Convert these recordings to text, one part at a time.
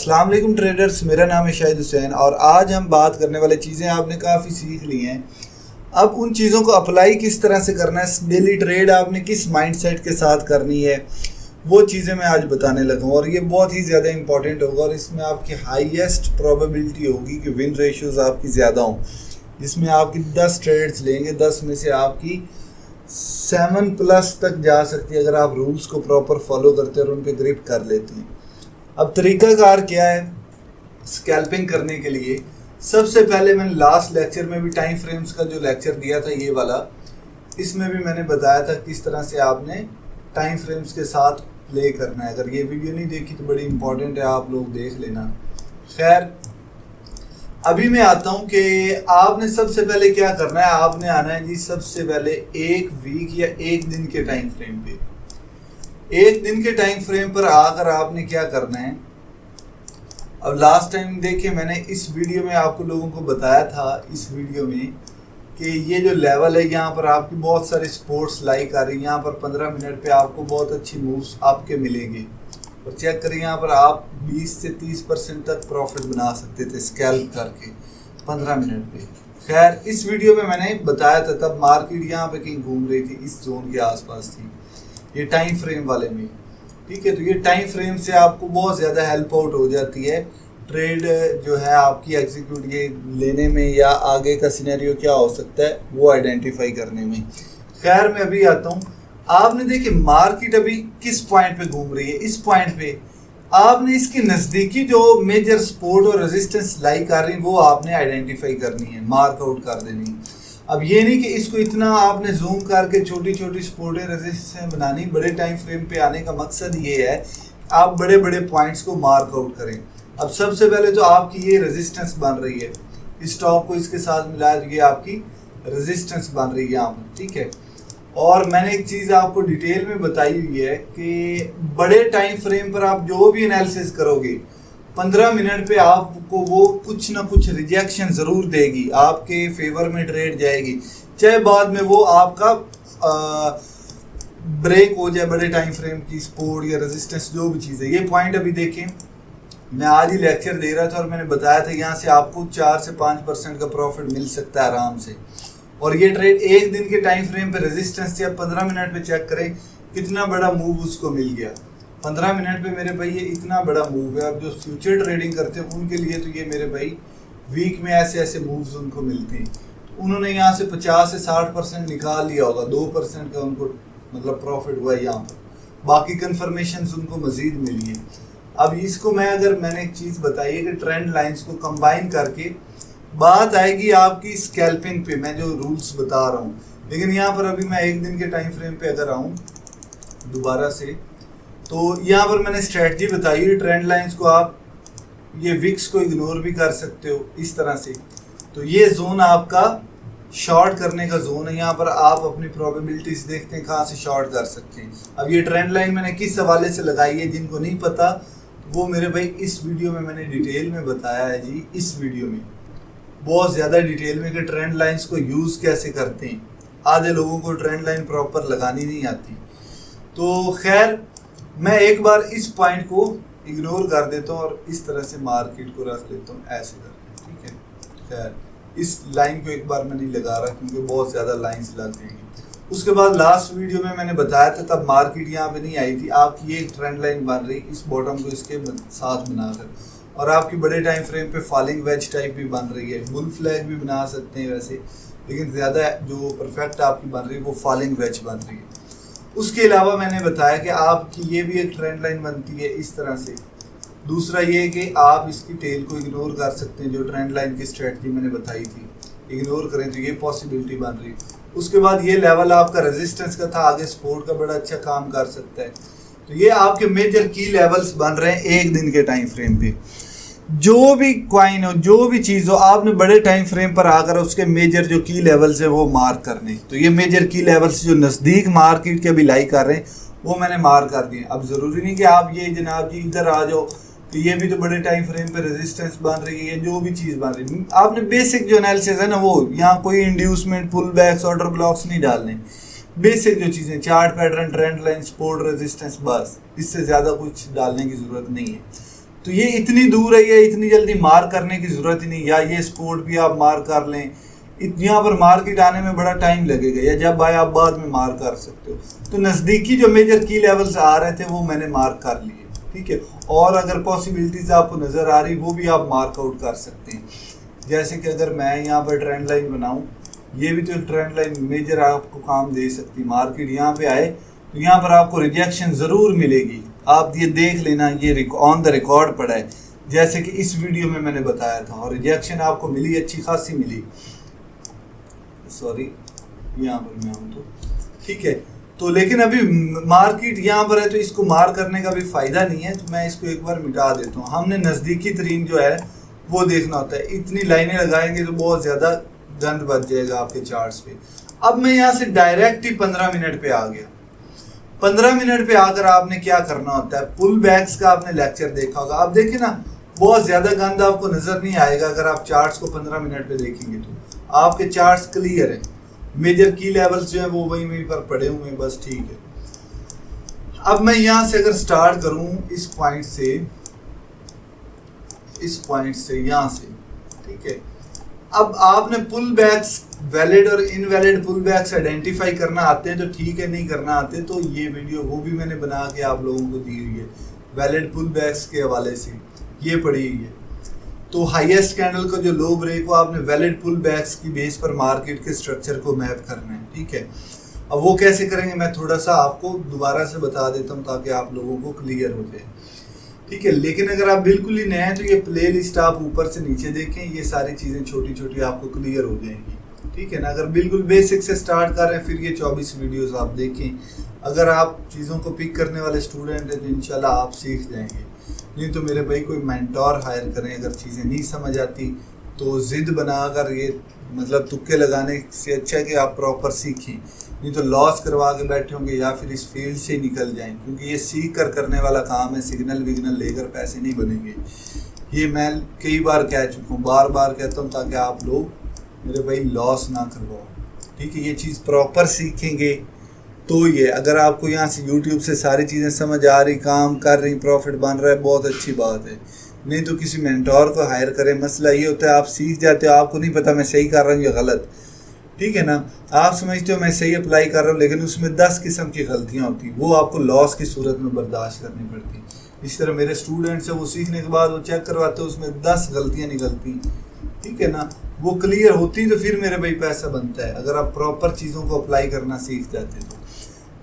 अस्सलाम वालेकुम ट्रेडर्स, मेरा नाम है शाहिद हुसैन और आज हम बात करने वाली चीज़ें आपने काफ़ी सीख ली हैं। अब उन चीज़ों को अप्लाई किस तरह से करना है, डेली ट्रेड आपने किस माइंडसेट के साथ करनी है, वो चीज़ें मैं आज बताने लगा हूँ और ये बहुत ही ज़्यादा इंपॉर्टेंट होगा और इसमें आपकी हाईएस्ट प्रोबेबिलिटी होगी कि विन रेशियोज़ आपकी ज़्यादा हों। जिसमें आपकी 10 ट्रेड्स लेंगे, 10 में से आपकी 7+ तक जा सकती है अगर आप रूल्स को प्रॉपर फॉलो करते हैं और उन पर ग्रिप कर लेते हैं। अब तरीक़ाकार क्या है स्कैल्पिंग करने के लिए? सबसे पहले मैंने लास्ट लेक्चर में भी टाइम फ्रेम्स का जो लेक्चर दिया था ये वाला, इसमें भी मैंने बताया था किस तरह से आपने टाइम फ्रेम्स के साथ प्ले करना है। अगर ये वीडियो नहीं देखी तो बड़ी इंपॉर्टेंट है, आप लोग देख लेना। खैर, अभी मैं आता हूँ कि आपने सबसे पहले क्या करना है। आपने आना है जी सबसे पहले एक वीक या एक दिन के टाइम फ्रेम पे। एक दिन के टाइम फ्रेम पर आकर आपने क्या करना है, अब लास्ट टाइम देखिए मैंने इस वीडियो में आपको लोगों को बताया था इस वीडियो में कि ये जो लेवल है यहाँ पर आपकी बहुत सारे स्पोर्ट्स लाइक आ रही है। यहाँ पर 15 मिनट पे आपको बहुत अच्छी मूव्स आपके मिलेंगे और चेक करें यहाँ पर आप 20 से 30% तक प्रॉफिट बना सकते थे स्कैल्प करके 15 मिनट पे। खैर, इस वीडियो में मैंने बताया था तब मार्केट यहाँ पे कहीं घूम रही थी, इस जोन के आसपास थी, ये टाइम फ्रेम वाले में। ठीक है, तो ये टाइम फ्रेम से आपको बहुत ज़्यादा हेल्प आउट हो जाती है ट्रेड जो है आपकी एग्जीक्यूट ये लेने में या आगे का सिनेरियो क्या हो सकता है वो आइडेंटिफाई करने में। खैर, मैं अभी आता हूँ। आपने देखिए मार्केट अभी किस पॉइंट पे घूम रही है। इस पॉइंट पे आपने इसके नज़दीकी जो मेजर सपोर्ट और रेजिस्टेंस लाई कर रही है वो आपने आइडेंटिफाई करनी है, मार्क आउट कर देनी है। अब ये नहीं कि इसको इतना आपने जूम करके छोटी छोटी सपोर्टें रेजिस्टेंस बनानी। बड़े टाइम फ्रेम पे आने का मकसद ये है आप बड़े बड़े पॉइंट्स को मार्क आउट करें। अब सबसे पहले तो आपकी ये रेजिस्टेंस बन रही है, इस टॉप को इसके साथ मिलाया तो ये आपकी रेजिस्टेंस बन रही है यहाँ पर। ठीक है, और मैंने एक चीज़ आपको डिटेल में बताई हुई है कि बड़े टाइम फ्रेम पर आप जो भी एनालिसिस करोगे 15 मिनट पे आपको वो कुछ ना कुछ रिजेक्शन ज़रूर देगी, आपके फेवर में ट्रेड जाएगी, चाहे बाद में वो आपका ब्रेक हो जाए बड़े टाइम फ्रेम की सपोर्ट या रेजिस्टेंस जो भी चीज़ है। ये पॉइंट अभी देखें, मैं आज ही लेक्चर दे रहा था और मैंने बताया था यहाँ से आपको 4 से 5% का प्रॉफिट मिल सकता है आराम से। और ये ट्रेड एक दिन के टाइम फ्रेम पे रेजिस्टेंस से आप 15 मिनट पे चेक करें कितना बड़ा मूव उसको मिल गया। 15 मिनट पे मेरे भाई ये इतना बड़ा मूव है। अब जो फ्यूचर ट्रेडिंग करते हैं उनके लिए तो ये मेरे भाई वीक में ऐसे ऐसे मूव्स उनको मिलते हैं। तो उन्होंने यहाँ से 50 से 60% निकाल लिया होगा, 2% का उनको मतलब प्रॉफिट हुआ है यहाँ पर, बाकी कन्फर्मेशन उनको मज़ीद मिली है। अब इसको मैंने एक चीज़ बताई है कि ट्रेंड लाइंस को कंबाइन करके बात आएगी आपकी स्कैल्पिंग पे, मैं जो रूल्स बता रहा हूँ। लेकिन यहाँ पर अभी मैं एक दिन के टाइम फ्रेम पे अगर आऊँ दोबारा से, तो यहाँ पर मैंने स्ट्रेटजी बताई है। ट्रेंड लाइंस को आप ये विक्स को इग्नोर भी कर सकते हो इस तरह से। तो ये जोन आपका शॉर्ट करने का जोन है, यहाँ पर आप अपनी प्रोबेबिलिटीज देखते हैं कहाँ से शॉर्ट कर सकते हैं। अब ये ट्रेंड लाइन मैंने किस हवाले से लगाई है, जिनको नहीं पता वो मेरे भाई इस वीडियो में मैंने डिटेल में बताया है जी। इस वीडियो में बहुत ज़्यादा डिटेल में कि ट्रेंड लाइंस को यूज़ कैसे करते हैं। आधे लोगों को ट्रेंड लाइन प्रॉपर लगानी नहीं आती। तो खैर, मैं एक बार इस पॉइंट को इग्नोर कर देता हूँ और इस तरह से मार्केट को रख लेता हूँ ऐसे करके। ठीक है, खैर इस लाइन को एक बार मैं नहीं लगा रहा क्योंकि बहुत ज़्यादा लाइंस लग जाएंगी। उसके बाद लास्ट वीडियो में मैंने बताया था तब मार्केट यहाँ पे नहीं आई थी। आपकी ये ट्रेंड लाइन बन रही इस बॉटम को इसके साथ बनाकर, और आपकी बड़े टाइम फ्रेम पे फॉलिंग वेज टाइप भी बन रही है। बुल फ्लैग भी बना सकते हैं वैसे, लेकिन ज़्यादा जो परफेक्ट आपकी बन रही है वो फॉलिंग वेज बन रही है। उसके अलावा मैंने बताया कि आपकी ये भी एक ट्रेंड लाइन बनती है इस तरह से। दूसरा ये कि आप इसकी टेल को इग्नोर कर सकते हैं, जो ट्रेंड लाइन की स्ट्रेटजी मैंने बताई थी इग्नोर करें तो ये पॉसिबिलिटी बन रही है। उसके बाद ये लेवल आपका रेजिस्टेंस का था, आगे सपोर्ट का बड़ा अच्छा काम कर सकता है। तो ये आपके मेजर की लेवल्स बन रहे हैं एक दिन के टाइम फ्रेम पे। जो भी क्वाइन हो, जो भी चीज़ हो, आपने बड़े टाइम फ्रेम पर आकर उसके मेजर जो की लेवल्स है वो मार्क करने। तो ये मेजर की लेवल्स जो नज़दीक मार्केट के अभी लाई कर रहे हैं वो मैंने मार्क कर दिए। अब ज़रूरी नहीं कि आप ये जनाब जी इधर आ जाओ, तो ये भी तो बड़े टाइम फ्रेम पे रेजिस्टेंस बन रही है, जो भी चीज़ बन रही है। आपने बेसिक जो एनालिसिस है ना वो, यहाँ कोई इंड्यूसमेंट, पुल बैक्स, ऑर्डर ब्लॉक्स नहीं डालने। बेसिक जो चीज़ें, chart pattern, trend line, support, resistance, बस इससे ज़्यादा कुछ डालने की ज़रूरत नहीं है। तो ये इतनी दूर है, ये इतनी जल्दी मार करने की ज़रूरत ही नहीं, या ये स्पोर्ट भी आप मार कर लें, यहाँ पर मार्केट आने में बड़ा टाइम लगेगा, या जब आए आप बाद में मार कर सकते हो। तो नज़दीकी जो मेजर की लेवल्स आ रहे थे वो मैंने मार्क कर लिए, ठीक है। और अगर पॉसिबिलिटीज़ आपको नज़र आ रही वो भी आप मार्क आउट कर सकते हैं। जैसे कि अगर मैं यहाँ पर ट्रेंड लाइन बनाऊँ, ये भी तो ट्रेंड लाइन मेजर आपको काम दे सकती। मार्केट यहाँ पे आए तो यहाँ पर आपको रिजेक्शन ज़रूर मिलेगी, आप ये देख लेना, ये ऑन द रिकॉर्ड पड़ा है, जैसे कि इस वीडियो में मैंने बताया था। और रिजेक्शन आपको मिली, अच्छी खासी मिली, सॉरी यहाँ पर मैं हूँ तो ठीक है। तो लेकिन अभी मार्केट यहाँ पर है तो इसको मार करने का भी फ़ायदा नहीं है, तो मैं इसको एक बार मिटा देता हूँ। हमने नज़दीकी तरीन जो है वो देखना होता है, इतनी लाइनें लगाएंगे तो बहुत ज़्यादा गंद बच जाएगा आपके चार्ट्स पे। अब मैं यहाँ से डायरेक्ट ही 15 मिनट पे आ गया। 15 मिनट पे आकर आपने क्या करना होता है, पुल बैक्स का आपने लेक्चर देखा होगा। आप देखिए ना, बहुत ज़्यादा गंद आपको नज़र नहीं आएगा अगर आप चार्ट्स को 15 मिनट पे देखेंगे तो आपके चार्ट्स क्लियर है, मेजर की लेवल्स जो है वो वहीं पर पड़े हुए हैं, बस ठीक है। अब मैं यहाँ से अगर स्टार्ट करूँ इस पॉइंट से यहाँ से, ठीक है। अब आपने पुल बैक्स वैलिड और इनवैलिड पुल बैक्स आइडेंटिफाई करना आते हैं तो ठीक है, नहीं करना आते तो ये वीडियो वो भी मैंने बना के आप लोगों को दी हुई है, वैलिड पुल बैक्स के हवाले से ये पड़ी हुई है। तो हाईएस्ट कैंडल का जो लो ब्रेक हो आपने वैलिड पुल बैक्स की बेस पर मार्केट के स्ट्रक्चर को मैप करना है, ठीक है। अब वो कैसे करेंगे मैं थोड़ा सा आपको दोबारा से बता देता हूँ ताकि आप लोगों को क्लियर हो जाए, ठीक है। लेकिन अगर आप बिल्कुल ही नए हैं तो ये प्ले लिस्ट आप ऊपर से नीचे देखें, ये सारी चीज़ें छोटी छोटी आपको क्लियर हो जाएंगी, ठीक है ना। अगर बिल्कुल बेसिक से स्टार्ट कर रहे हैं फिर ये 24 वीडियोस आप देखें। अगर आप चीज़ों को पिक करने वाले स्टूडेंट हैं तो इंशाल्लाह आप सीख जाएंगे। नहीं तो मेरे भाई कोई मेंटोर हायर करें, अगर चीज़ें नहीं समझ आती तो ज़िद बनाकर ये मतलब तुक्के लगाने से अच्छा है कि आप प्रॉपर सीखें, नहीं तो लॉस करवा के बैठे होंगे या फिर इस फील्ड से निकल जाएं, क्योंकि ये सीख कर करने वाला काम है, सिग्नल विग्नल लेकर पैसे नहीं बनेंगे। ये मैं कई बार कह चुका हूँ, बार बार कहता हूँ ताकि आप लोग मेरे भाई लॉस ना करवाओ, ठीक है। ये चीज़ प्रॉपर सीखेंगे तो ये, अगर आपको यहाँ से YouTube से सारी चीज़ें समझ आ रही, काम कर रही, प्रॉफिट बन रहा है, बहुत अच्छी बात है। नहीं तो किसी मेंटोर को हायर करें। मसला ये होता है आप सीख जाते हो, आपको नहीं पता मैं सही कर रहा हूँ या गलत, ठीक है ना। आप समझते हो मैं सही अप्लाई कर रहा हूँ लेकिन उसमें 10 किस्म की गलतियाँ होती हैं, वो आपको लॉस की सूरत में बर्दाश्त करनी पड़ती। इस तरह मेरे स्टूडेंट्स हैं, वो सीखने के बाद वो चेक करवाते हैं, उसमें 10 गलतियाँ निकलती, ठीक है ना। वो क्लियर होती तो फिर मेरे भाई पैसा बनता है, अगर आप प्रॉपर चीज़ों को अप्लाई करना सीख जाते हैं तो।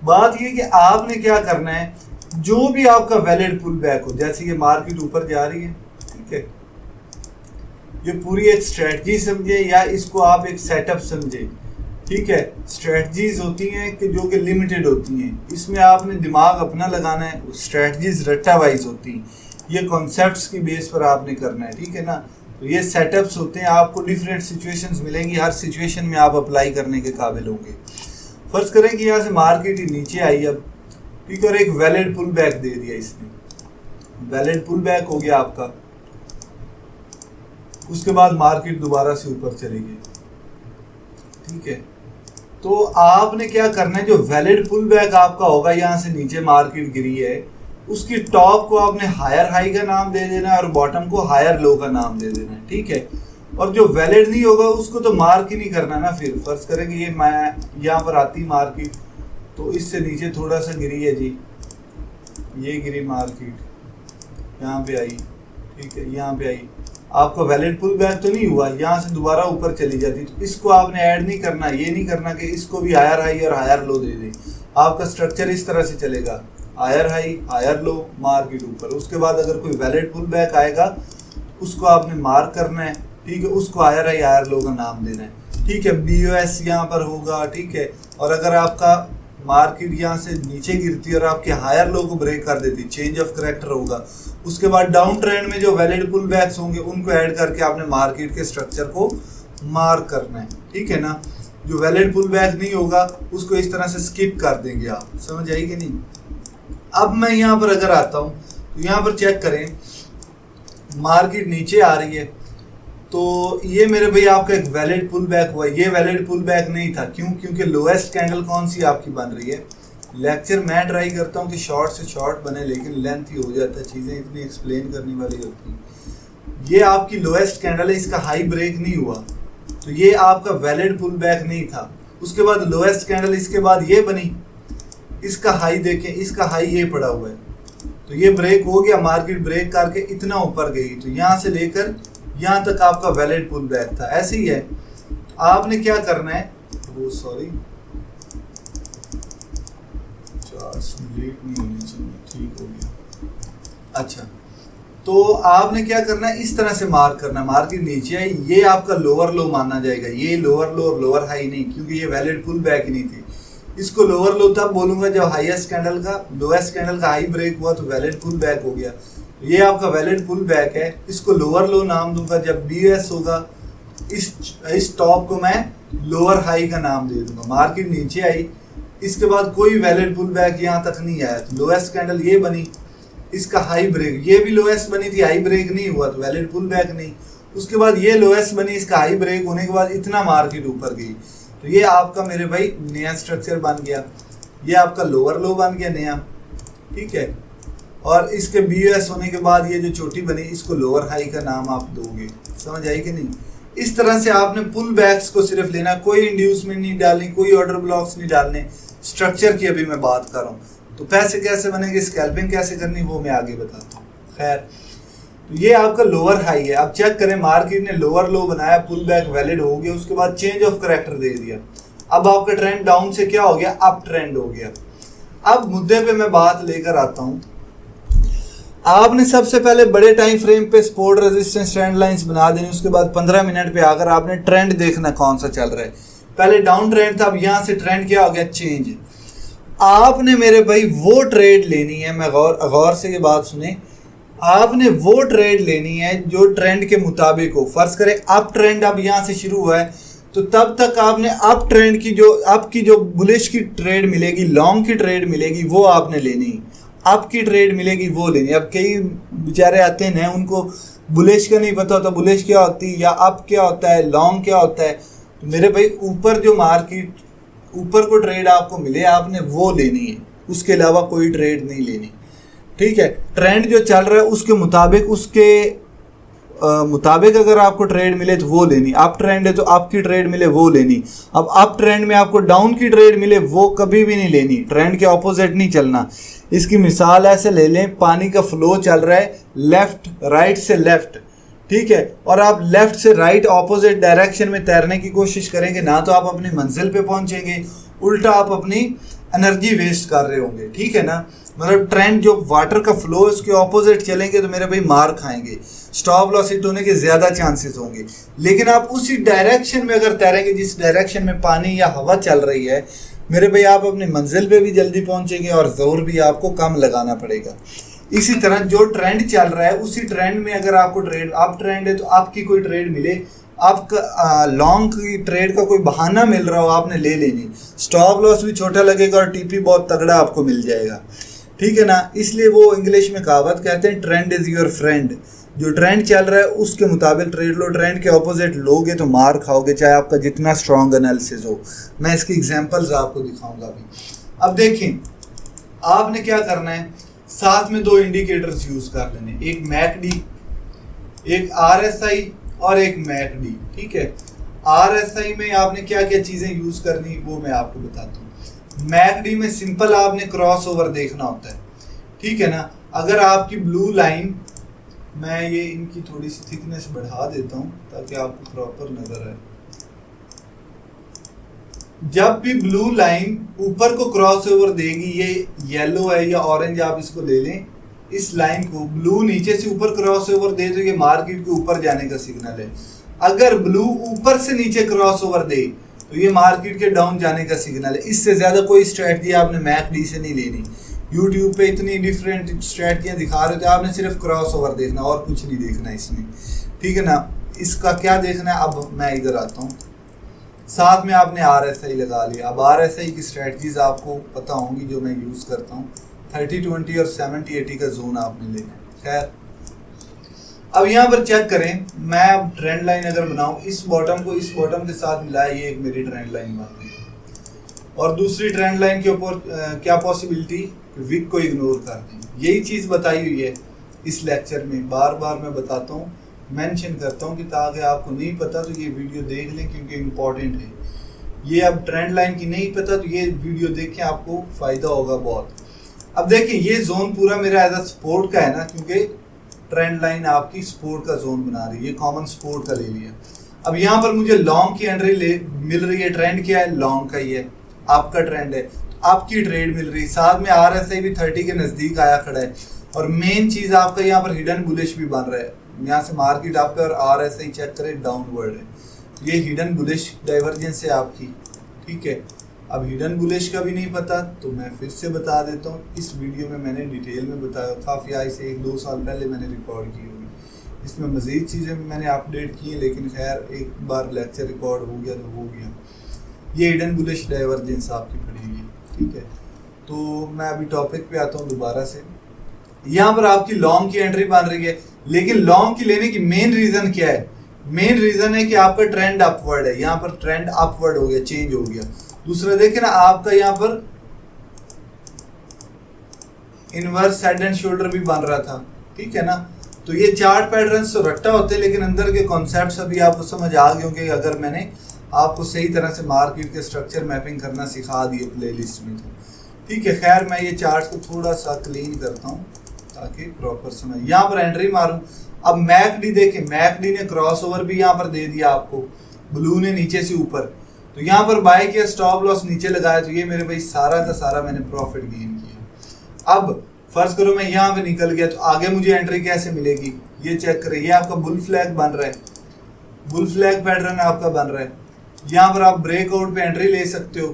बात ये कि आपने क्या करना है, जो भी आपका वैलिड पुल बैक हो, जैसे ये मार्केट ऊपर जा रही है, ठीक है, ये पूरी एक स्ट्रेटजी समझे या इसको आप एक सेटअप समझे, ठीक है। स्ट्रेटजीज होती हैं कि जो कि लिमिटेड होती हैं, इसमें आपने दिमाग अपना लगाना है। स्ट्रेटजीज रट्टा वाइज होती हैं, ये कॉन्सेप्ट्स की बेस पर आपने करना है, ठीक है ना। तो ये सेटअप्स होते हैं, आपको डिफरेंट सिचुएशंस मिलेंगी, हर सिचुएशन में आप अप्लाई करने के काबिल होंगे। फर्ज करें कि यहाँ से मार्केट ही नीचे आई अब, ठीक है, और एक वैलिड पुल बैक दे दिया इसने, वैलिड पुल बैक हो गया आपका। उसके बाद मार्केट दोबारा से ऊपर चली गई, ठीक है। तो आपने क्या करना है, जो वैलिड पुल बैक आपका होगा, यहाँ से नीचे मार्केट गिरी है, उसकी टॉप को आपने हायर हाई का नाम दे देना है और बॉटम को हायर लो का नाम दे देना है, ठीक है। और जो वैलिड नहीं होगा उसको तो मार्क ही नहीं करना ना। फिर फर्ज करेंगे ये मैं यहाँ पर आती मार्केट तो इससे नीचे थोड़ा सा गिरी है जी, ये गिरी मार्केट, यहाँ पे आई, ठीक है, यहाँ पे आई, आपका वैलिड पुल बैक तो नहीं हुआ, यहाँ से दोबारा ऊपर चली जाती, तो इसको आपने ऐड नहीं करना। ये नहीं करना कि इसको भी हायर हाई और हायर लो दे दें। आपका स्ट्रक्चर इस तरह से चलेगा, higher high, higher low, market ऊपर। उसके बाद अगर कोई वैलिड पुल बैक आएगा उसको आपने मार्क करना है, ठीक है, उसको हायर हाई हायर लो का नाम देना है, ठीक है। BOS यहाँ पर होगा, ठीक है। और अगर आपका मार्केट यहाँ से नीचे गिरती है और आपके हायर लो को ब्रेक कर देती, चेंज ऑफ करेक्टर होगा। उसके बाद डाउन ट्रेंड में जो वैलिड पुल बैक्स होंगे उनको ऐड करके आपने मार्केट के स्ट्रक्चर को मार्क करना है, ठीक है ना। जो वैलिड पुल बैक नहीं होगा उसको इस तरह से स्किप कर देंगे आप, समझ आई कि नहीं। अब मैं यहाँ पर अगर आता हूँ तो यहाँ पर चेक करें, मार्केट नीचे आ रही है तो ये मेरे भाई आपका एक वैलिड पुल बैक हुआ। ये वैलिड पुल बैक नहीं था, क्यों? क्योंकि लोएस्ट कैंडल कौन सी आपकी बन रही है, लेक्चर मैं ट्राई करता हूँ कि शॉर्ट से शॉर्ट बने, लेकिन लेंथ ही हो जाता है, चीज़ें इतनी एक्सप्लेन करने वाली होती हैं। ये आपकी लोएस्ट कैंडल है, इसका हाई ब्रेक नहीं हुआ तो ये आपका वैलिड पुल बैक नहीं था। उसके बाद लोएस्ट कैंडल इसके बाद ये बनी, इसका हाई देखें, इसका हाई ये पड़ा हुआ है, तो ये ब्रेक हो गया, मार्केट ब्रेक करके इतना ऊपर गई, तो यहाँ से लेकर यहाँ तक आपका वैलिड पुल बैक था। ऐसे ही है, आपने क्या करना है, वो सॉरी लेट नहीं होनी चाहिए, ठीक हो गया। अच्छा, तो आपने क्या करना है, इस तरह से मार्क करना, मार्केट नीचे आई, ये आपका लोअर लो माना जाएगा, ये लोअर लो और लोअर हाई नहीं, क्योंकि ये वैलिड पुल बैक ही नहीं थी। इसको लोअर लो तब बोलूंगा जब हाईएस्ट कैंडल का लोएस्ट कैंडल का हाई ब्रेक हुआ तो वैलिड पुल बैक हो गया, ये आपका वैलिड पुल बैक है। इसको लोअर लो नाम दूंगा, जब बीएस होगा इस टॉप को मैं लोअर हाई का नाम दे दूंगा। मार्केट नीचे आई, इसके बाद कोई वैलिड पुल बैक यहाँ तक नहीं आया, तो लोएस्ट कैंडल ये बनी, इसका हाई ब्रेक, ये भी लोएस्ट बनी थी, हाई ब्रेक नहीं हुआ तो वैलिड पुल बैक नहीं। उसके बाद ये लोएस्ट बनी, इसका हाई ब्रेक होने के बाद इतना मार्केट ऊपर गई, तो ये आपका मेरे भाई नया स्ट्रक्चर बन गया, ये आपका लोअर लो बन गया नया, ठीक है। और इसके बीएस होने के बाद ये जो चोटी बनी, इसको लोअर हाई का नाम आप दोगे, समझ आई कि नहीं। इस तरह से आपने पुल बैक्स को सिर्फ लेना, कोई इंड्यूसमेंट नहीं डालनी, कोई ऑर्डर ब्लॉक्स नहीं डालने। स्ट्रक्चर की अभी मैं बात कर रहा हूँ, तो पैसे कैसे बनेंगे, स्कैल्पिंग कैसे करनी, वो मैं आगे बताता हूँ। खैर, तो ये आपका लोअर हाई है। अब चेक करें, मार्केट ने लोअर लो बनाया, पुल बैक वैलिड हो गया, उसके बाद चेंज ऑफ करेक्टर दे दिया, अब आपका ट्रेंड डाउन से क्या हो गया, अप ट्रेंड हो गया। अब मुद्दे पे मैं बात लेकर आता हूँ, आपने सबसे पहले बड़े टाइम फ्रेम पे सपोर्ट रेजिस्टेंस ट्रेंड लाइंस बना देनी, उसके बाद 15 मिनट पे आकर आपने ट्रेंड देखना कौन सा चल रहा है। पहले डाउन ट्रेंड था, अब यहाँ से ट्रेंड क्या हो गया, चेंज। आपने मेरे भाई वो ट्रेड लेनी है, मैं गौर से ये बात सुने, आपने वो ट्रेड लेनी है जो ट्रेंड के मुताबिक हो। फर्ज करें अप ट्रेंड अब यहाँ से शुरू हुआ है, तो तब तक आपने अप ट्रेंड की जो आपकी जो बुलिश की ट्रेड मिलेगी, लॉन्ग की ट्रेड मिलेगी, वो आपने लेनी, अप की ट्रेड मिलेगी वो लेनी। अब कई बेचारे आते हैं उनको बुलिश का नहीं पता होता, बुलिश क्या होती है या अप क्या होता है, लॉन्ग क्या होता है। तो मेरे भाई ऊपर जो मार्केट ऊपर को ट्रेड आपको मिले, आपने वो लेनी है, उसके अलावा कोई ट्रेड नहीं लेनी, ठीक है। ट्रेंड जो चल रहा है उसके मुताबिक, उसके मुताबिक अगर आपको ट्रेड मिले तो वो लेनी। अप ट्रेंड है तो अप की ट्रेड मिले वो लेनी। अब अप ट्रेंड में आपको डाउन की ट्रेड मिले वो कभी भी नहीं लेनी, ट्रेंड के ऑपोजिट नहीं चलना। इसकी मिसाल ऐसे ले लें, पानी का फ्लो चल रहा है लेफ्ट राइट से लेफ्ट, ठीक है, और आप लेफ्ट से राइट ऑपोजिट डायरेक्शन में तैरने की कोशिश करेंगे, ना तो आप अपनी मंजिल पे पहुंचेंगे, उल्टा आप अपनी एनर्जी वेस्ट कर रहे होंगे, ठीक है ना। मतलब ट्रेंड जो वाटर का फ्लो है उसके ऑपोजिट चलेंगे तो मेरे भाई मार खाएंगे, स्टॉप लॉस हिट होने के ज़्यादा चांसेस होंगे। लेकिन आप उसी डायरेक्शन में अगर तैरेंगे जिस डायरेक्शन में पानी या हवा चल रही है, मेरे भाई आप अपनी मंजिल पे भी जल्दी पहुंचेंगे और जोर भी आपको कम लगाना पड़ेगा। इसी तरह जो ट्रेंड चल रहा है उसी ट्रेंड में अगर आपको ट्रेड अप ट्रेंड है तो आपकी कोई ट्रेड मिले, आपका लॉन्ग की ट्रेड का कोई बहाना मिल रहा हो, आपने ले लेनी। स्टॉप लॉस भी छोटा लगेगा और टीपी बहुत तगड़ा आपको मिल जाएगा, ठीक है ना। इसलिए वो इंग्लिश में कहावत कहते हैं, ट्रेंड इज़ योर फ्रेंड। जो ट्रेंड चल रहा है उसके मुताबिक ट्रेड लो, ट्रेंड के ऑपोजिट लोगे तो मार खाओगे, चाहे आपका जितना स्ट्रॉन्ग एनालिसिस हो। मैं इसकी एग्जांपल्स आपको दिखाऊंगा अभी। अब देखें, आपने क्या करना है, साथ में दो इंडिकेटर्स यूज कर लेने, एक मैकडी, एक आरएसआई और एक मैकडी, ठीक है। आरएसआई में आपने क्या क्या चीजें यूज करनी वो मैं आपको बताता हूँ। मैकडी में सिंपल आपने क्रॉस ओवर देखना होता है, ठीक है ना। अगर आपकी ब्लू लाइन, मैं ये इनकी थोड़ी सी थिकनेस बढ़ा देता हूँ ताकि आपको प्रॉपर नजर आए। जब भी ब्लू लाइन ऊपर को क्रॉस ओवर देगी, ये येलो है या ऑरेंज आप इसको ले लें, इस लाइन को ब्लू नीचे से ऊपर क्रॉस ओवर दे तो ये मार्केट के ऊपर जाने का सिग्नल है। अगर ब्लू ऊपर से नीचे क्रॉस ओवर दे तो ये मार्केट के डाउन जाने का सिग्नल है। इससे ज्यादा कोई स्ट्रेटजी आपने मैकडी से नहीं लेनी। यूट्यूब पे इतनी डिफरेंट स्ट्रेटजियाँ दिखा रहे थे, आपने सिर्फ क्रॉस ओवर देखना और कुछ नहीं देखना इसमें, ठीक है ना। इसका क्या देखना है, अब मैं इधर आता हूँ, साथ में आपने आरएसआई लगा लिया। अब आरएसआई की स्ट्रेटजीज आपको पता होंगी जो मैं यूज़ करता हूँ, 30-20 और 70-80 का जोन आपने लेना है। खैर, अब यहाँ पर चेक करें, मैं अब ट्रेंड लाइन अगर बनाऊँ, इस बॉटम को इस बॉटम के साथ मिलाया, ये एक मेरी ट्रेंड लाइन बन गई। और दूसरी ट्रेंड लाइन के ऊपर क्या पॉसिबिलिटी, विक को इग्नोर कर दें। यही चीज़ बताई हुई है इस लेक्चर में, बार बार मैं बताता हूँ, मेंशन करता हूँ कि ताकि आपको नहीं पता तो ये वीडियो देख लें क्योंकि इम्पॉर्टेंट है। ये अब ट्रेंड लाइन की नहीं पता तो ये वीडियो देखें, आपको फ़ायदा होगा बहुत। अब देखिए ये जोन पूरा मेरा एज सपोर्ट का है ना, क्योंकि ट्रेंड लाइन आपकी सपोर्ट का जोन बना रही है, ये कॉमन सपोर्ट का ले लिया। अब यहाँ पर मुझे लॉन्ग की एंट्री मिल रही है, ट्रेंड क्या है, लॉन्ग का ही है, आपका ट्रेंड है, आपकी ट्रेड मिल रही है, साथ में RSI भी 30 के नज़दीक आया खड़ा है, और मेन चीज़ आपका यहाँ पर हिडन बुलिश भी बन रहा है। यहाँ से मार्केट आपका और RSI चेक करें डाउनवर्ड है, ये हिडन बुलिश डाइवर्जेंस है आपकी, ठीक है। अब हिडन बुलिश का भी नहीं पता तो मैं फिर से बता देता हूँ, इस वीडियो में मैंने डिटेल में बताया, काफ़ी आज से 1-2 साल पहले मैंने रिकॉर्ड की होगी, इसमें मज़ीद चीज़ें मैंने अपडेट की हैं, लेकिन खैर एक बार लेक्चर रिकॉर्ड हो गया तो हो गया। ये हिडन बुलिश डाइवर्जेंस आपकी पड़ी हुई है, ठीक है। तो मैं अभी टॉपिक पे आता हूँ दोबारा से। यहाँ पर आपकी लॉन्ग की एंट्री बन रही है, लेकिन लॉन्ग की लेने की मेन रीज़न क्या है, मेन रीज़न है कि आपका ट्रेंड अपवर्ड है, यहाँ पर ट्रेंड अपवर्ड हो गया, चेंज हो गया। दूसरा देखें ना, आपका यहाँ पर इनवर्स हेड एंड शोल्डर भी बन रहा था, ठीक है ना। तो ये चार्ट पैटर्न्स तो रट्टा होते हैं, लेकिन अंदर के कॉन्सेप्ट्स अभी आपको समझ आ गए होंगे अगर मैंने आपको सही तरह से मार्केट के स्ट्रक्चर मैपिंग करना सिखा दिए प्लेलिस्ट में, तो ठीक है। खैर मैं ये चार्ट को थोड़ा सा क्लीन करता हूँ ताकि प्रॉपर समझ। यहाँ पर एंट्री मारूं, अब मैकडी देखें, मैकडी ने क्रॉस ओवर भी यहाँ पर दे दिया आपको, ब्लू ने नीचे से ऊपर, तो यहाँ पर बाय किया, स्टॉप लॉस नीचे लगाया, तो ये मेरे भाई सारा का सारा मैंने प्रॉफिट गेन किया। अब फर्ज करो मैं यहाँ पे निकल गया, तो आगे मुझे एंट्री कैसे मिलेगी, ये चेक करें, ये आपका बुल फ्लैग बन रहा है, बुल फ्लैग पैटर्न आपका बन रहा है। यहाँ पर आप ब्रेकआउट पे एंट्री ले सकते हो,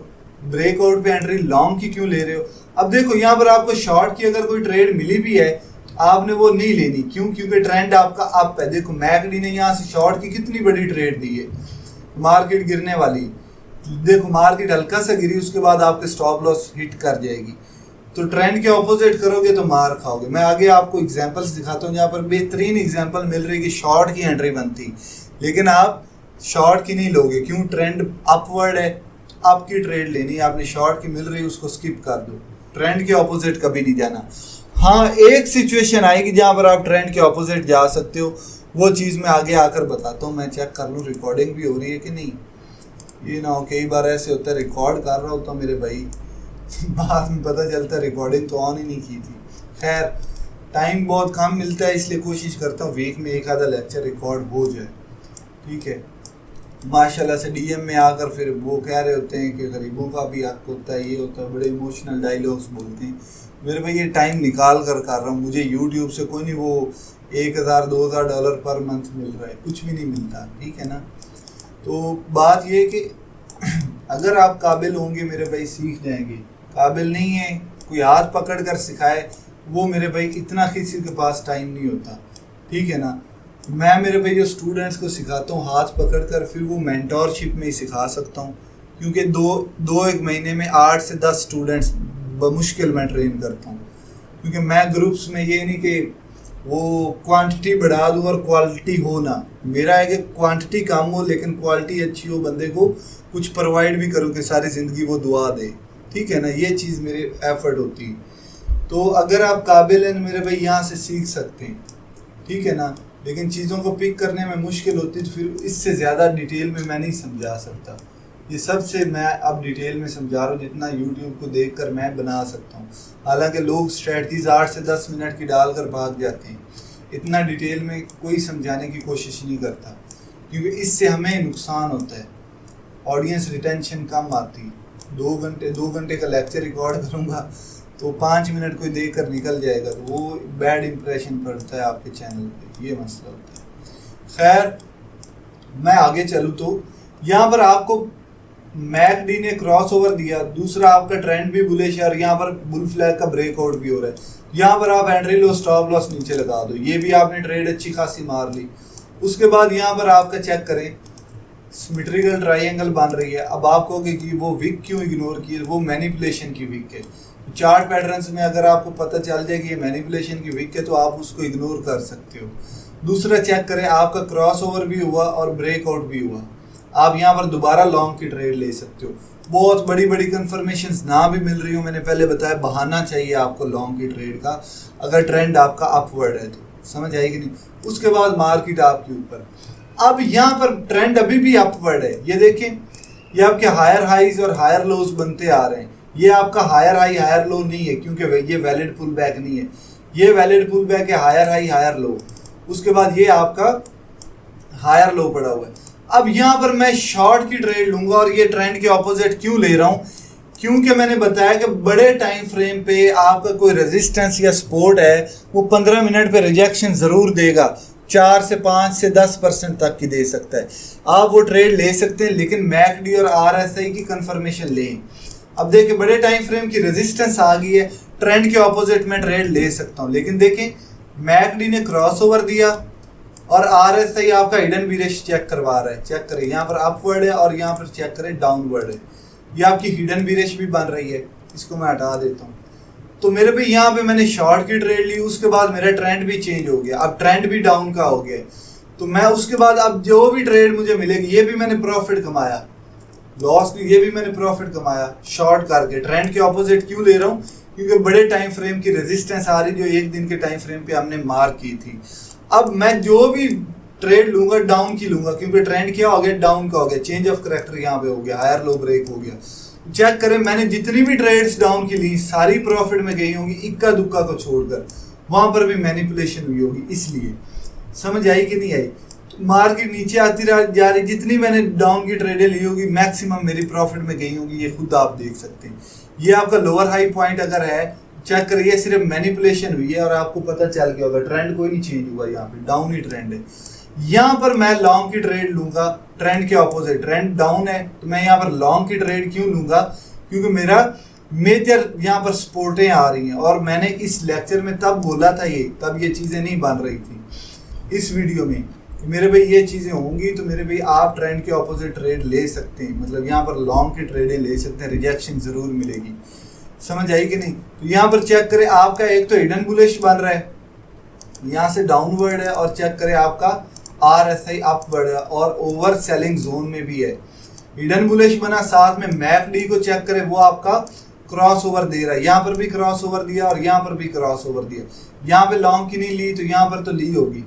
ब्रेकआउट पे एंट्री लॉन्ग की क्यों ले रहे हो। अब देखो यहाँ पर आपको शॉर्ट की अगर कोई ट्रेड मिली भी है आपने वो नहीं लेनी, क्यों, क्योंकि ट्रेंड आपका अप है। देखो मैकडी ने यहाँ से शॉर्ट की कितनी बड़ी ट्रेड दी है, मार्केट गिरने वाली, देखो मार्केट हल्का सा गिरी, उसके बाद आपके स्टॉप लॉस हिट कर जाएगी, तो ट्रेंड के ऑपोजिट करोगे तो मार खाओगे। मैं आगे आपको एग्जांपल्स दिखाता हूँ, यहाँ पर बेहतरीन एग्जांपल मिल रही है कि शॉर्ट की एंट्री बनती, लेकिन आप शॉर्ट की नहीं लोगे, क्यों, ट्रेंड अपवर्ड है, आपकी ट्रेड लेनी है, आपने शॉर्ट की मिल रही है उसको स्किप कर दो, ट्रेंड के ऑपोजिट कभी नहीं जाना। हाँ एक सिचुएशन आएगी जहाँ पर आप ट्रेंड के ऑपोजिट जा सकते हो, वो चीज़ मैं आगे आकर बताता हूँ। मैं चेक कर लूँ रिकॉर्डिंग भी हो रही है कि नहीं, ये ना हो कई बार ऐसे होता है रिकॉर्ड कर रहा होता मेरे भाई बाद में पता चलता है रिकॉर्डिंग तो ऑन ही नहीं की थी। खैर टाइम बहुत कम मिलता है, इसलिए कोशिश करता हूँ वीक में एक आधा लेक्चर रिकॉर्ड हो जाए, ठीक है। माशाल्लाह से DM में आकर फिर वो कह रहे होते हैं कि गरीबों का भी हक होता है, ये होता है, बड़े इमोशनल डायलॉग्स बोलते हैं। मेरे भाई ये टाइम निकाल कर रहा हूँ, मुझे YouTube से कोई नहीं वो $1000-2000 पर मंथ मिल रहा है, कुछ भी नहीं मिलता, ठीक है ना। तो बात ये कि अगर आप काबिल होंगे मेरे भाई सीख जाएंगे, काबिल नहीं है कोई हाथ पकड़ कर सिखाए, वो मेरे भाई इतना किसी के पास टाइम नहीं होता, ठीक है ना। मैं मेरे भाई जो स्टूडेंट्स को सिखाता हूँ हाथ पकड़ कर, फिर वो मेंटोरशिप में ही सिखा सकता हूँ, क्योंकि दो एक महीने में 8 से 10 स्टूडेंट्स बमुश्किल मैं ट्रेन करता हूँ, क्योंकि मैं ग्रुप्स में ये नहीं कि वो क्वांटिटी बढ़ा दूँ और क्वालिटी हो ना, मेरा है कि क्वांटिटी कम हो लेकिन क्वालिटी अच्छी हो, बंदे को कुछ प्रोवाइड भी करूँ कि सारी ज़िंदगी वो दुआ दे, ठीक है ना। ये चीज़ मेरे एफर्ट होती है। तो अगर आप काबिल हैं मेरे भाई यहाँ से सीख सकते हैं, ठीक है ना, लेकिन चीज़ों को पिक करने में मुश्किल होती तो फिर इससे ज़्यादा डिटेल में मैं नहीं समझा सकता। ये सबसे मैं अब डिटेल में समझा रहा हूँ जितना YouTube को देखकर मैं बना सकता हूँ। हालांकि लोग स्ट्रेटजीज 8 से 10 मिनट की डालकर भाग जाते हैं, इतना डिटेल में कोई समझाने की कोशिश नहीं करता, क्योंकि इससे हमें नुकसान होता है, ऑडियंस रिटेंशन कम आती। 2 घंटे का लेक्चर रिकॉर्ड करूँगा तो 5 मिनट कोई देख कर निकल जाएगा, तो वो बैड इंप्रेशन पड़ता है आपके चैनल पे, ये मसला होता है। खैर मैं आगे चलूँ तो यहाँ पर आपको मैकडी ने क्रॉस ओवर दिया, दूसरा आपका ट्रेंड भी बुलिश है और यहाँ पर बुल फ्लैग का ब्रेकआउट भी हो रहा है, यहाँ पर आप एंट्री लो, स्टॉप लॉस नीचे लगा दो, ये भी आपने ट्रेड अच्छी खासी मार ली। उसके बाद यहाँ पर आपका चेक करें सिमेट्रिकल ट्रायंगल बन रही है। अब आप कहोगे कि वो विक क्यों इग्नोर की, वो मैनिपुलेशन की विक है। चार्ट पैटर्न्स में अगर आपको पता चल जाए कि ये मैनिपुलेशन की विक है तो आप उसको इग्नोर कर सकते हो। दूसरा चेक करें आपका क्रॉस ओवर भी हुआ और ब्रेकआउट भी हुआ। आप यहाँ पर दोबारा लॉन्ग की ट्रेड ले सकते हो। बहुत बड़ी बड़ी कंफर्मेशंस ना भी मिल रही हो, मैंने पहले बताया बहाना चाहिए आपको लॉन्ग की ट्रेड का, अगर ट्रेंड आपका अपवर्ड है तो, समझ आएगी नहीं। उसके बाद मार्केट आपके ऊपर, अब यहाँ पर ट्रेंड अभी भी अपवर्ड है, ये देखें, ये आपके हायर हाईज और हायर लोज बनते आ रहे हैं। ये आपका हायर हाई हायर लो नहीं है, क्योंकि ये वैलिड पुल बैक नहीं है, ये वैलिड पुल बैक है हायर हाई हायर लो, उसके बाद ये आपका हायर लो पड़ा हुआ है। अब यहाँ पर मैं शॉर्ट की ट्रेड लूंगा, और ये ट्रेंड के ऑपोजिट क्यों ले रहा हूँ, क्योंकि मैंने बताया कि बड़े टाइम फ्रेम पे आपका कोई रेजिस्टेंस या सपोर्ट है वो 15 मिनट पे रिजेक्शन ज़रूर देगा, 4 से 5 से 10% तक की दे सकता है। आप वो ट्रेड ले सकते हैं, लेकिन मैकडी और आरएसआई की कंफर्मेशन लें। अब देखिए बड़े टाइम फ्रेम की रेजिस्टेंस आ गई है, ट्रेंड के ऑपोजिट में ट्रेड ले सकता हूँ, लेकिन देखें मैकडी ने क्रॉसओवर दिया और आरएसआई आपका हिडन बीरेश चेक करवा रहा है। चेक करें, यहाँ पर अपवर्ड है और यहाँ पर चेक करें डाउनवर्ड है, ये आपकी हिडन बीरेश भी बन रही है, इसको मैं हटा देता हूँ। तो मेरे पे यहाँ पे मैंने शॉर्ट की ट्रेड ली, उसके बाद मेरा ट्रेंड भी चेंज हो गया, अब ट्रेंड भी डाउन का हो गया, तो मैं उसके बाद अब जो भी ट्रेड मुझे मिलेगी ये भी मैंने प्रॉफिट कमाया, लॉस ये भी मैंने प्रॉफिट कमाया शॉर्ट करके। ट्रेंड के ऑपोजिट क्यों ले रहा हूँ, क्योंकि बड़े टाइम फ्रेम की रेजिस्टेंस आ रही जो एक दिन के टाइम फ्रेम पे हमने मार्क की थी। अब मैं जो भी ट्रेड लूंगा डाउन की लूंगा, क्योंकि ट्रेंड क्या हो गया, डाउन का हो गया, चेंज ऑफ करेक्टर यहाँ पे हो गया, हायर लो ब्रेक हो गया। चेक करें मैंने जितनी भी ट्रेड्स डाउन की ली सारी प्रॉफिट में गई होंगी, इक्का दुक्का को छोड़कर, वहां पर भी मैनिपुलेशन हुई होगी, इसलिए समझ आई कि नहीं आई। तो मार्केट नीचे आती जा रही, जितनी मैंने डाउन की ट्रेडें ली होगी मैक्सिमम मेरी प्रॉफिट में गई होगी, ये खुद आप देख सकते हैं। ये आपका लोअर हाई पॉइंट अगर है, चेक करिए सिर्फ मैनिपुलेशन हुई है और आपको पता चल गया होगा, ट्रेंड कोई नहीं चेंज हुआ, यहाँ पे डाउन ही ट्रेंड है। यहाँ पर मैं लॉन्ग की ट्रेड लूंगा, ट्रेंड के ऑपोजिट, ट्रेंड डाउन है तो मैं यहाँ पर लॉन्ग की ट्रेड क्यों लूंगा, क्योंकि मेरा मेजर यहाँ पर सपोर्टें आ रही हैं, और मैंने इस लेक्चर में तब बोला था तब ये चीज़ें नहीं बन रही थी इस वीडियो में, मेरे भाई ये चीज़ें होंगी तो मेरे भाई आप ट्रेंड के ऑपोजिट ट्रेड ले सकते हैं, मतलब यहाँ पर लॉन्ग की ट्रेडें ले सकते हैं, रिजेक्शन ज़रूर मिलेगी, समझ आई कि नहीं। तो यहाँ पर चेक करें आपका एक तो हिडन बुलिश बन रहा है, यहाँ से डाउनवर्ड है, और चेक करें आपका आरएसआई अपवर्ड है और ओवर सेलिंग जोन में भी है। हिडन बुलिश बना, साथ में मैकडी को चेक करें वो आपका क्रॉस ओवर दे रहा है, यहाँ पर भी क्रॉस ओवर दिया और यहाँ पर भी क्रॉस ओवर दिया, यहाँ पे लॉन्ग की नहीं ली तो यहाँ पर तो ली होगी।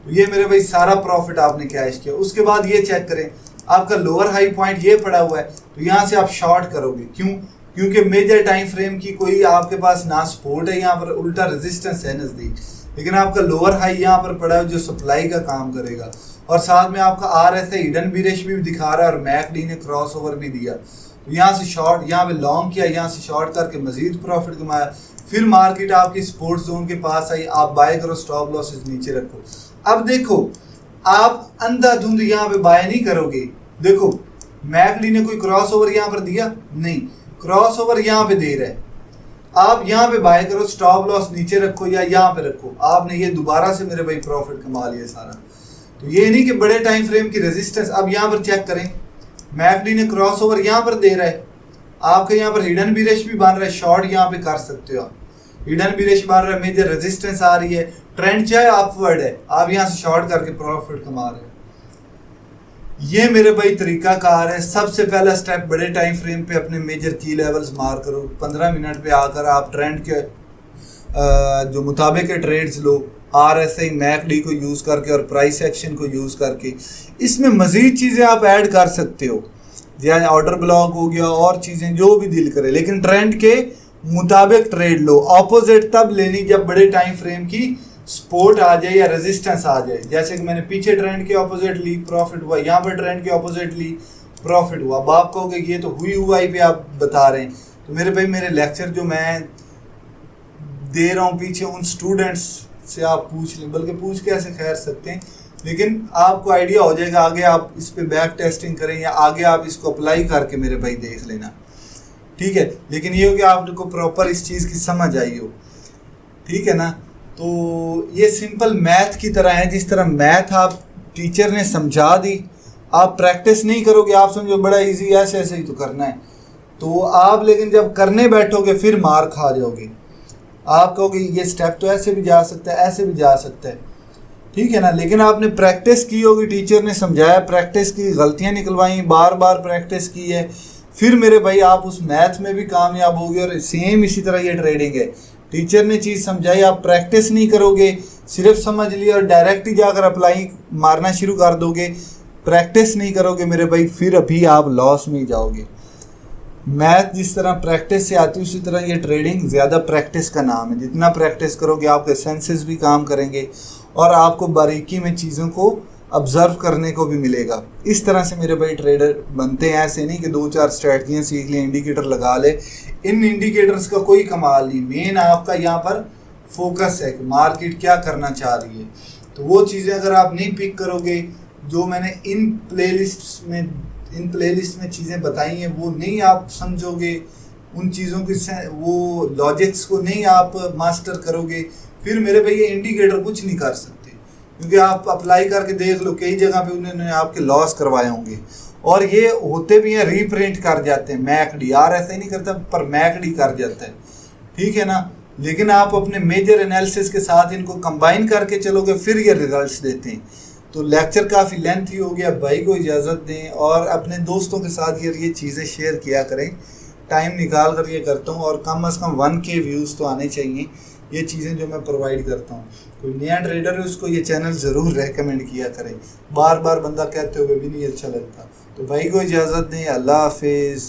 तो ये मेरे भाई सारा प्रॉफिट आपने कैश किया। उसके बाद ये चेक करें आपका लोअर हाई पॉइंट ये पड़ा हुआ है, तो यहाँ से आप शॉर्ट करोगे, क्यों, क्योंकि मेजर टाइम फ्रेम की कोई आपके पास ना सपोर्ट है, यहाँ पर उल्टा रेजिस्टेंस है नजदीक, लेकिन आपका लोअर हाई यहाँ पर पड़ा है जो सप्लाई का काम करेगा, और साथ में आपका आरएसआई हिडन बीरेश भी दिखा रहा है और मैकडी ने क्रॉस ओवर भी दिया। तो यहाँ से शॉर्ट, यहाँ पे लॉन्ग किया, यहाँ से शॉर्ट करके मजीद प्रॉफिट कमाया। फिर मार्केट आपकी स्पोर्ट्स जोन के पास आई, आप बाय करो, स्टॉप लॉसेस नीचे रखो। अब देखो आप अंधाधुंध यहाँ पे बाय नहीं करोगे, देखो मैकडी ने कोई क्रॉस ओवर यहाँ पर दिया नहीं, क्रॉस ओवर यहाँ पे दे रहा है, आप यहाँ पे बाय करो, स्टॉप लॉस नीचे रखो या यहाँ पे रखो, आपने ये दोबारा से मेरे भाई प्रॉफिट कमा लिया सारा। तो ये नहीं कि बड़े टाइम फ्रेम की रेजिस्टेंस, अब यहाँ पर चेक करें मैकडी ने क्रॉस ओवर यहाँ पर दे रहा है, आपके यहाँ पर हिडन बीरेश भी बन रहा है, शॉर्ट यहाँ पे कर सकते हो आप, हिडन बीरेश बन रहा है, मेजर रेजिस्टेंस आ रही है, ट्रेंड चाहे अपवर्ड है, आप यहाँ से शॉर्ट करके प्रॉफिट कमा रहे हैं। ये मेरे भाई तरीका कार है। सबसे पहला स्टेप बड़े टाइम फ्रेम पे अपने मेजर की लेवल्स मार करो, 15 मिनट पे आकर आप ट्रेंड के जो मुताबिक के ट्रेड्स लो, आरएसआई मैकडी को यूज़ करके और प्राइस एक्शन को यूज़ करके। इसमें मज़ीद चीज़ें आप ऐड कर सकते हो, जैसे ऑर्डर ब्लॉक हो गया और चीज़ें जो भी दिल करे, लेकिन ट्रेंड के मुताबिक ट्रेड लो। ऑपोजिट तब लेनी जब बड़े टाइम फ्रेम की सपोर्ट आ जाए या रेजिस्टेंस आ जाए, जैसे कि मैंने पीछे ट्रेंड के ऑपोजिट ली प्रॉफिट हुआ, यहाँ पर ट्रेंड के ऑपोजिट ली प्रॉफिट हुआ। अब आप कहोगे ये तो हुआ ही पे आप बता रहे हैं, तो मेरे भाई मेरे लेक्चर जो मैं दे रहा हूँ पीछे उन स्टूडेंट्स से आप पूछ लें, बल्कि पूछ के ऐसे खैर सकते हैं, लेकिन आपको आइडिया हो जाएगा, आगे आप इस पे बैक टेस्टिंग करें या आगे आप इसको अप्लाई करके मेरे भाई देख लेना, ठीक है। लेकिन ये हो कि आपको प्रॉपर इस चीज़ की समझ आई हो, ठीक है ना। तो ये सिंपल मैथ की तरह है, जिस तरह मैथ आप टीचर ने समझा दी, आप प्रैक्टिस नहीं करोगे, आप समझो बड़ा इजी ऐसे ऐसे ही तो करना है, तो आप लेकिन जब करने बैठोगे फिर मार खा जाओगे। आप कहोगे ये स्टेप तो ऐसे भी जा सकता है, ऐसे भी जा सकता है, ठीक है ना। लेकिन आपने प्रैक्टिस की होगी, टीचर ने समझाया, प्रैक्टिस की, गलतियां निकलवाई, बार बार प्रैक्टिस की है, फिर मेरे भाई आप उस मैथ में भी कामयाब होगे। और सेम इसी तरह ये ट्रेडिंग है, टीचर ने चीज़ समझाई, आप प्रैक्टिस नहीं करोगे, सिर्फ समझ लिया और डायरेक्ट ही जाकर अप्लाई मारना शुरू कर दोगे, प्रैक्टिस नहीं करोगे मेरे भाई, फिर अभी आप लॉस में ही जाओगे। मैथ जिस तरह प्रैक्टिस से आती है उसी तरह ये ट्रेडिंग ज़्यादा प्रैक्टिस का नाम है। जितना प्रैक्टिस करोगे आपके सेंसेस भी काम करेंगे और आपको बारीकी में चीज़ों को ऑब्जर्व करने को भी मिलेगा। इस तरह से मेरे भाई ट्रेडर बनते हैं, ऐसे नहीं कि 2-4 स्ट्रैटजियाँ सीख लें, इंडिकेटर लगा ले। इन इंडिकेटर्स का कोई कमाल नहीं, मेन आपका यहाँ पर फोकस है कि मार्केट क्या करना चाह रही है। तो वो चीज़ें अगर आप नहीं पिक करोगे, जो मैंने इन प्लेलिस्ट में चीज़ें बताई हैं वो नहीं आप समझोगे, उन चीज़ों की वो लॉजिक्स को नहीं आप मास्टर करोगे, फिर मेरे भाई ये इंडिकेटर कुछ नहीं कर सकते। क्योंकि आप अप्लाई करके देख लो, कई जगह पे उन्होंने आपके लॉस करवाए होंगे और ये होते भी हैं, रीप्रिंट कर जाते हैं। मैकडी यार ऐसा ही नहीं करता, पर मैकडी कर जाता है, ठीक है ना। लेकिन आप अपने मेजर एनालिसिस के साथ इनको कंबाइन करके चलोगे, फिर ये रिजल्ट्स देते हैं। तो लेक्चर काफ़ी लेंथी हो गया, भाई को इजाज़त दें और अपने दोस्तों के साथ ये चीज़ें शेयर किया करें। टाइम निकाल कर ये करता हूँ और कम से कम 1K व्यूज़ तो आने चाहिए ये चीज़ें जो मैं प्रोवाइड करता हूँ। कोई नया ट्रेडर है उसको ये चैनल ज़रूर रेकमेंड किया करें, बार बार बंदा कहते हुए भी नहीं अच्छा लगता। तो भाई को इजाज़त दें, अल्लाह हाफिज़।